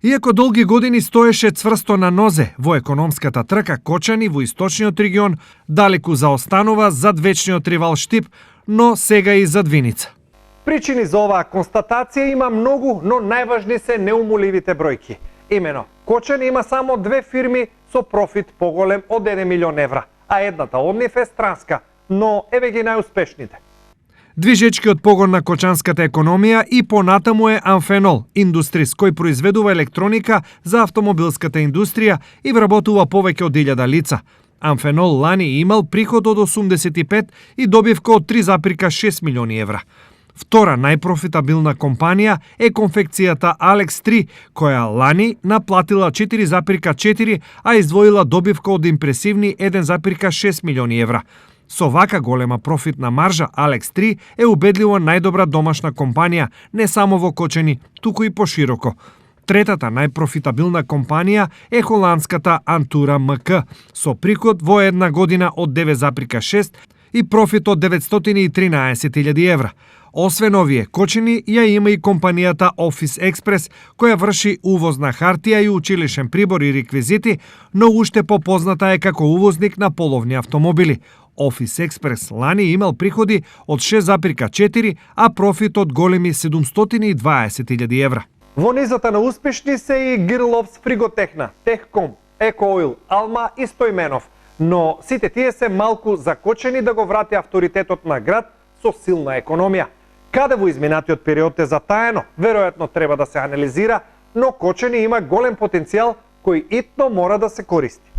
Иако долги години стоеше цврсто на нозе во економската трка, Кочани во источниот регион далеку заостанува зад вечниот ривал Штип, но сега и зад Виница. Причини за оваа констатација има многу, но најважни се неумоливите бројки. Имено, Кочани има само 2 фирми со профит поголем од 1 милион евра, а едната од нив е странска, но еве ги најуспешните. Движечкиот погон на кочанската економија и понатаму е Амфенол, индустрис кој произведува електроника за автомобилската индустрија и вработува повеќе од 1000 лица. Амфенол лани имал приход од 85 и добивка од 3,6 милиони евра. Втора најпрофитабилна компанија е конфекцијата Алекс 3, која лани наплатила 4,4, а издвоила добивка од импресивни 1,6 милиони евра. Со вака голема профитна маржа, Алекс 3 е убедливо најдобра домашна компанија, не само во Кочани, туку и пошироко. Третата најпрофитабилна компанија е холандската Антура МК, со приход во една година од 9,6 и профит од 913.000 евра. Освен овие, Кочани ја има и компанијата Office Express, која врши увоз на хартија и училишен прибор и реквизити, но уште попозната е како увозник на половни автомобили. Office Express лани имал приходи од 6,4, а профит од големи 720.000 евра. Во низата на успешни се и Гирловс Фриготехна, Техком, Екоил, Алма и Стојменов. Но сите тие се малку закочени да го врати авторитетот на град со силна економија. Каде во изминатиот период е затаено, веројатно треба да се анализира, но Кочани има голем потенцијал кој итно мора да се користи.